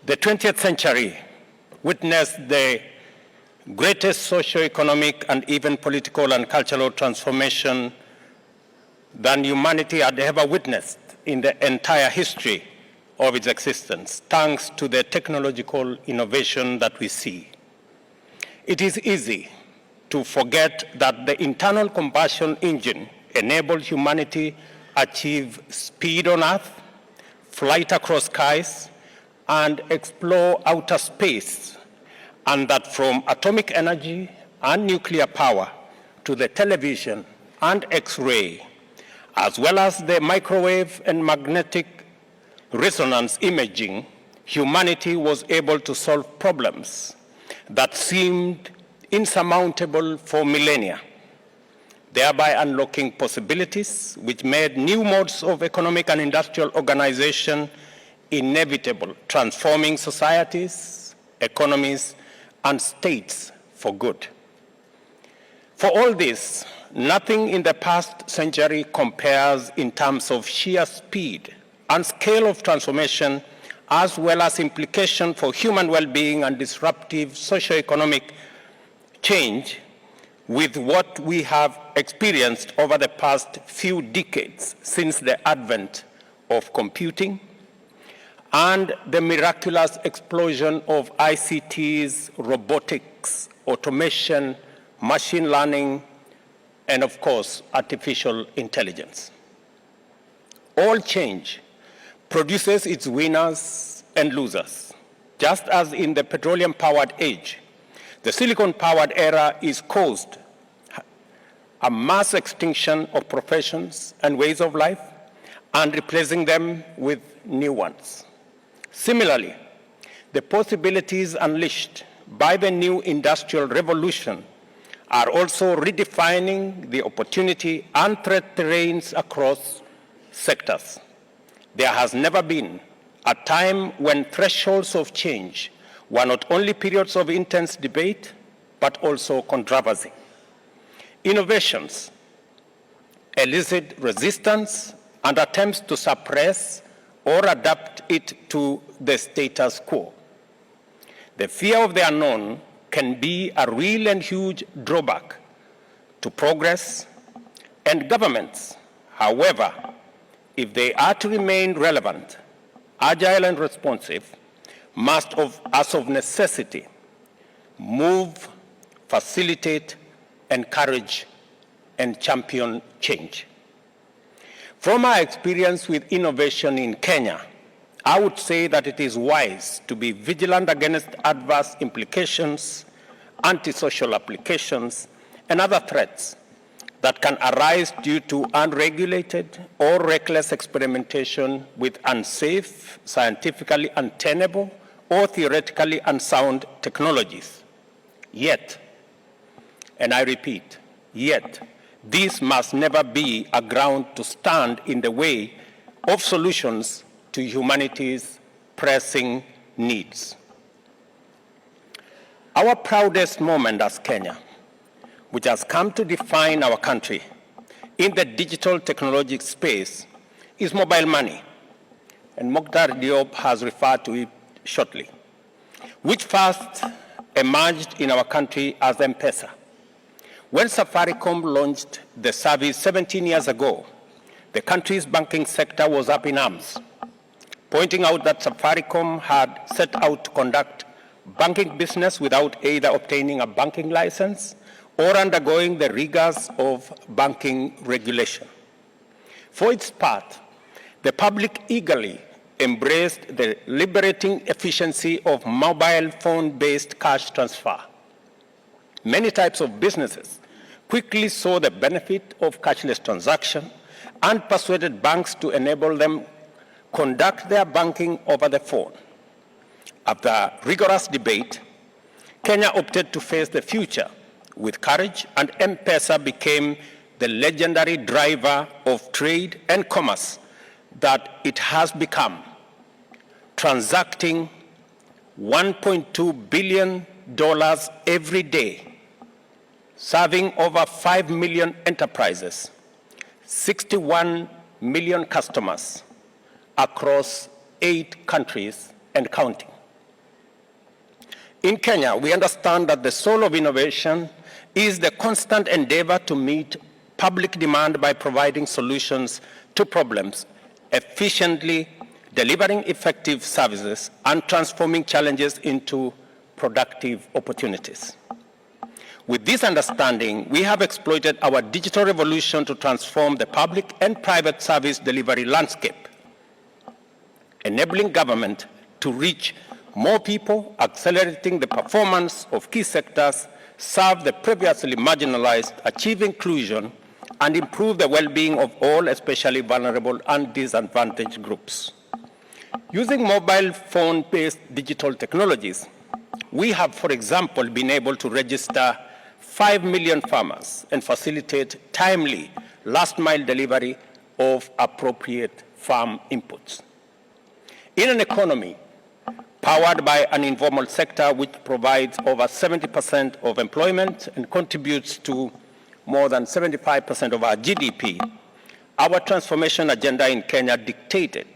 The 20th century witnessed the greatest socio-economic and even political and cultural transformation than humanity had ever witnessed in the entire history of its existence, thanks to the technological innovation that we see. It is easy to forget that the internal combustion engine enabled humanity achieve speed on Earth, flight across skies, and explore outer space, and that from atomic energy and nuclear power to the television and X-ray, as well as the microwave and magnetic resonance imaging, humanity was able to solve problems that seemed insurmountable for millennia, thereby unlocking possibilities which made new modes of economic and industrial organization inevitable, transforming societies, economies, and states for good. For all this, nothing in the past century compares in terms of sheer speed and scale of transformation, as well as implication for human well-being and disruptive socio-economic change with what we have experienced over the past few decades since the advent of computing and the miraculous explosion of ICTs, robotics, automation, machine learning, and of course, artificial intelligence. All change produces its winners and losers. Just as in the petroleum-powered age, the silicon-powered era is caused a mass extinction of professions and ways of life and replacing them with new ones. Similarly, the possibilities unleashed by the new industrial revolution are also redefining the opportunity and threat terrains across sectors. There has never been a time when thresholds of change were not only periods of intense debate, but also controversy. Innovations elicit resistance and attempts to suppress or adapt it to the status quo. The fear of the unknown can be a real and huge drawback to progress, and governments, however, if they are to remain relevant, agile and responsive, must, as of necessity, move, facilitate, encourage, and champion change. From our experience with innovation in Kenya, I would say that it is wise to be vigilant against adverse implications, antisocial applications, and other threats that can arise due to unregulated or reckless experimentation with unsafe, scientifically untenable, or theoretically unsound technologies. Yet, and I repeat, yet, this must never be a ground to stand in the way of solutions to humanity's pressing needs. Our proudest moment as Kenya, which has come to define our country in the digital technology space, is mobile money, and Mokhtar Diop has referred to it shortly, which first emerged in our country as M-Pesa. When Safaricom launched the service 17 years ago, the country's banking sector was up in arms, pointing out that Safaricom had set out to conduct banking business without either obtaining a banking license or undergoing the rigors of banking regulation. For its part, the public eagerly embraced the liberating efficiency of mobile phone-based cash transfer. Many types of businesses quickly saw the benefit of cashless transaction and persuaded banks to enable them conduct their banking over the phone. After rigorous debate, Kenya opted to face the future with courage, and M-Pesa became the legendary driver of trade and commerce that it has become, transacting $1.2 billion every day, serving over 5 million enterprises, 61 million customers across 8 countries and counting. In Kenya, we understand that the soul of innovation is the constant endeavor to meet public demand by providing solutions to problems, efficiently delivering effective services, and transforming challenges into productive opportunities. With this understanding, we have exploited our digital revolution to transform the public and private service delivery landscape, enabling government to reach more people, accelerating the performance of key sectors, serve the previously marginalized, achieve inclusion, and improve the well-being of all, especially vulnerable and disadvantaged groups. Using mobile phone-based digital technologies, we have, for example, been able to register 5 million farmers and facilitate timely last-mile delivery of appropriate farm inputs. In an economy powered by an informal sector which provides over 70% of employment and contributes to more than 75% of our GDP, our transformation agenda in Kenya dictated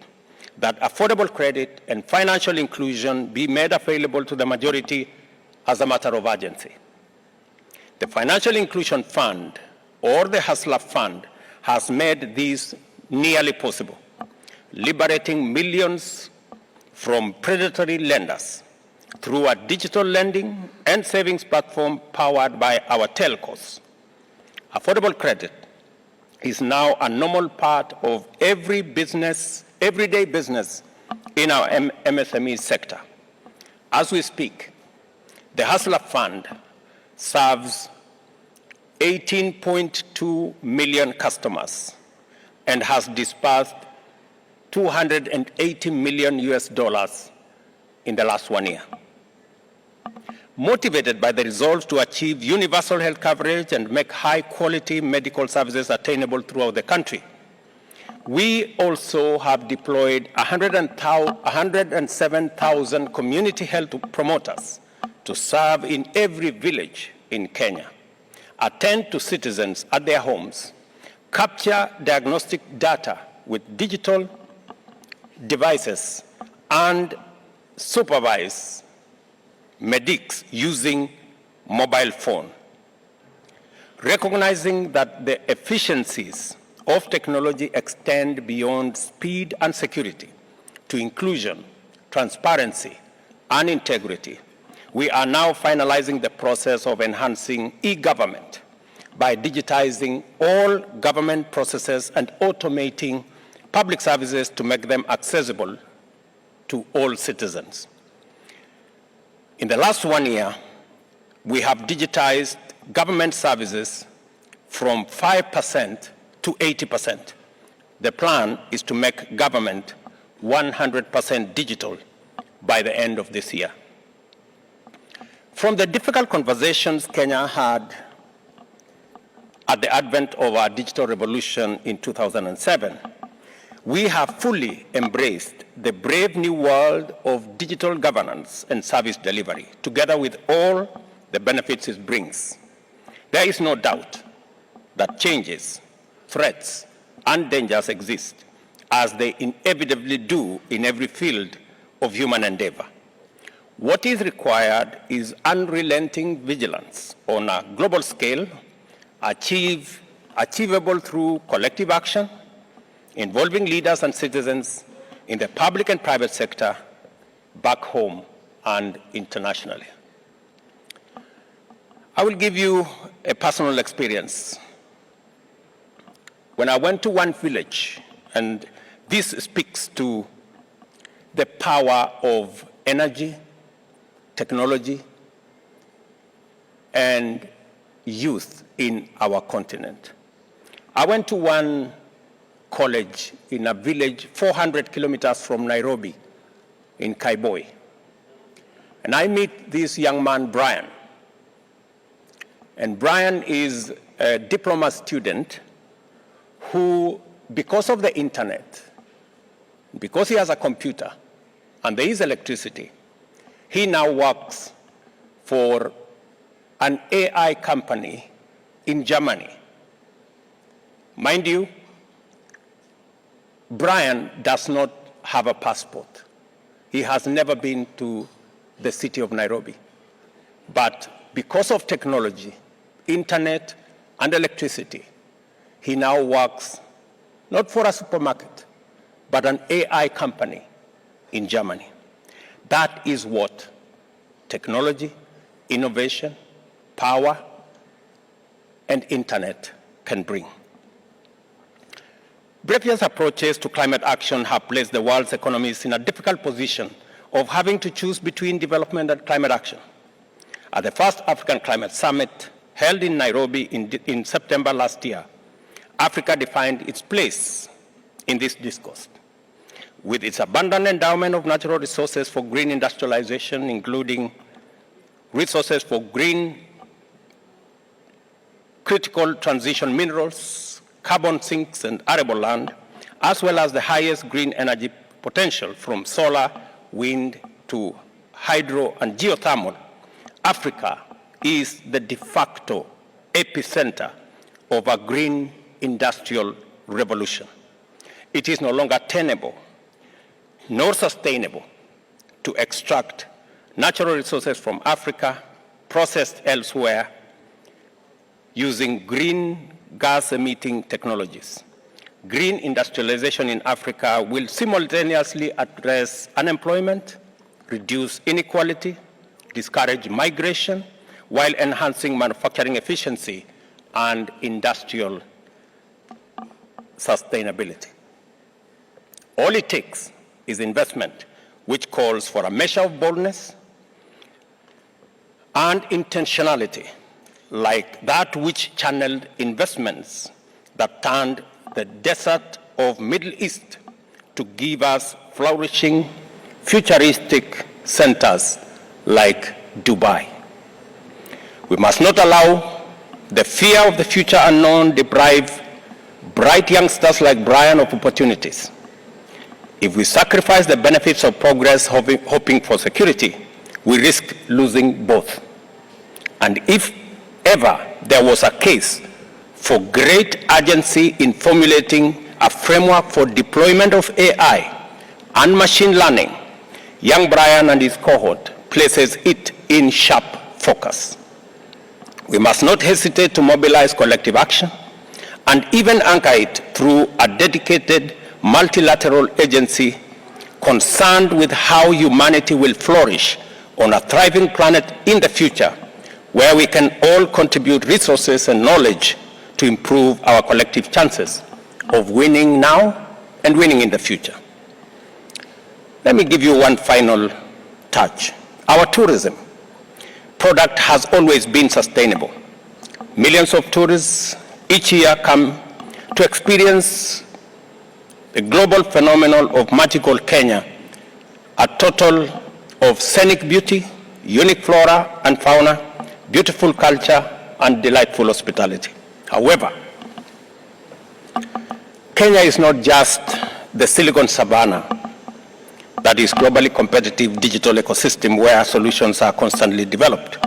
that affordable credit and financial inclusion be made available to the majority as a matter of urgency. The Financial Inclusion Fund, or the Hustler Fund, has made this nearly possible, liberating millions from predatory lenders through a digital lending and savings platform powered by our telcos. Affordable credit is now a normal part of everyday business in our MSME sector. As we speak, the Hustler Fund serves 18.2 million customers and has disbursed $280 million in the last 1 year. Motivated by the resolve to achieve universal health coverage and make high-quality medical services attainable throughout the country, we also have deployed 107,000 community health promoters to serve in every village in Kenya, attend to citizens at their homes, capture diagnostic data with digital devices, and supervise medics using mobile phone. Recognizing that the efficiencies of technology extend beyond speed and security to inclusion, transparency, and integrity, we are now finalizing the process of enhancing e-government by digitizing all government processes and automating public services to make them accessible to all citizens. In the last 1 year, we have digitized government services from 5% to 80%. The plan is to make government 100% digital by the end of this year. From the difficult conversations Kenya had at the advent of our digital revolution in 2007, we have fully embraced the brave new world of digital governance and service delivery, together with all the benefits it brings. There is no doubt that changes, threats, and dangers exist, as they inevitably do in every field of human endeavor. What is required is unrelenting vigilance on a global scale, achievable through collective action, involving leaders and citizens in the public and private sector, back home and internationally. I will give you a personal experience. When I went to one village, and this speaks to the power of energy, technology, and youth in our continent. I went to one college in a village 400 kilometers from Nairobi in Kaiboi. And I meet this young man, Brian. And Brian is a diploma student who, because of the internet, because he has a computer and there is electricity, he now works for an AI company in Germany. Mind you, Brian does not have a passport. He has never been to the city of Nairobi. But because of technology, internet, and electricity, he now works not for a supermarket, but an AI company in Germany. That is what technology, innovation, power, and internet can bring. Previous approaches to climate action have placed the world's economies in a difficult position of having to choose between development and climate action. At the first African Climate Summit held in Nairobi in September last year, Africa defined its place in this discourse. With its abundant endowment of natural resources for green industrialization, including resources for green critical transition minerals, carbon sinks, and arable land, as well as the highest green energy potential from solar, wind to hydro and geothermal, Africa is the de facto epicenter of a green industrial revolution. It is no longer tenable nor sustainable to extract natural resources from Africa, processed elsewhere, using green gas-emitting technologies. Green industrialization in Africa will simultaneously address unemployment, reduce inequality, discourage migration, while enhancing manufacturing efficiency and industrial sustainability. All it takes is investment, which calls for a measure of boldness and intentionality, like that which channeled investments that turned the desert of Middle East to give us flourishing, futuristic centers like Dubai. We must not allow the fear of the future unknown deprive bright youngsters like Brian of opportunities. If we sacrifice the benefits of progress hoping for security, we risk losing both. And if ever there was a case for great urgency in formulating a framework for deployment of AI and machine learning, young Brian and his cohort places it in sharp focus. We must not hesitate to mobilize collective action and even anchor it through a dedicated multilateral agency concerned with how humanity will flourish on a thriving planet in the future, where we can all contribute resources and knowledge to improve our collective chances of winning now and winning in the future. Let me give you one final touch. Our tourism product has always been sustainable. Millions of tourists each year come to experience the global phenomenon of magical Kenya, a total of scenic beauty, unique flora and fauna, beautiful culture, and delightful hospitality. However, Kenya is not just the Silicon Savannah that is globally competitive digital ecosystem where solutions are constantly developed.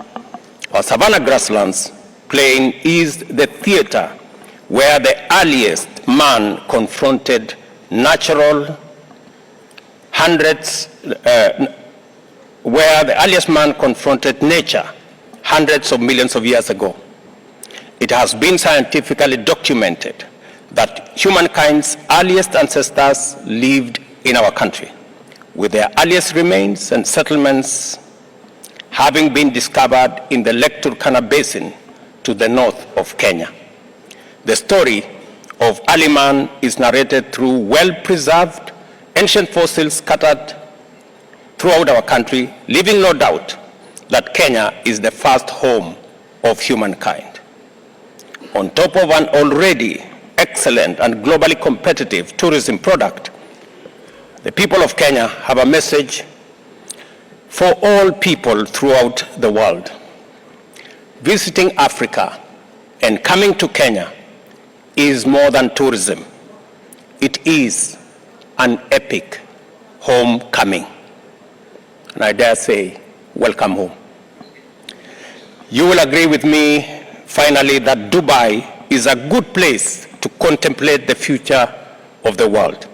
Our Savannah grasslands plain is the theater where the earliest man confronted nature hundreds of millions of years ago. It has been scientifically documented that humankind's earliest ancestors lived in our country, with their earliest remains and settlements having been discovered in the Lake Turkana Basin to the north of Kenya. The story of early man is narrated through well-preserved ancient fossils scattered throughout our country, leaving no doubt that Kenya is the first home of humankind. On top of an already excellent and globally competitive tourism product, the people of Kenya have a message for all people throughout the world. Visiting Africa and coming to Kenya is more than tourism. It is an epic homecoming. And I dare say, welcome home. You will agree with me, finally, that Dubai is a good place to contemplate the future of the world.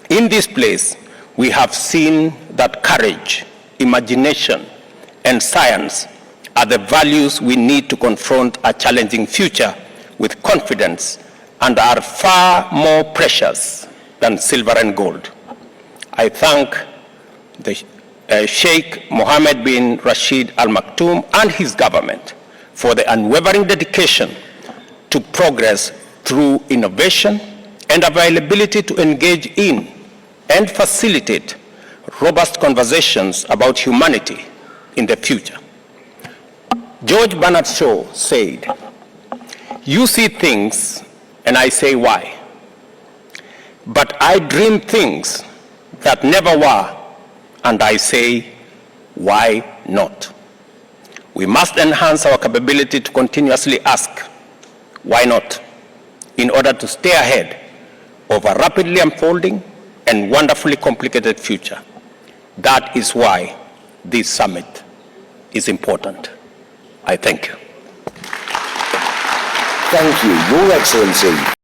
In this place, we have seen that courage, imagination, and science are the values we need to confront a challenging future with confidence and are far more precious than silver and gold. I thank the Sheikh Mohammed bin Rashid Al Maktoum and his government for the unwavering dedication to progress through innovation and availability to engage in and facilitate robust conversations about humanity in the future. George Bernard Shaw said, "You see things and I say why, but I dream things that never were and I say why not." We must enhance our capability to continuously ask why not in order to stay ahead of a rapidly unfolding and wonderfully complicated future. That is why this summit is important. I thank you. Thank you, Your Excellency.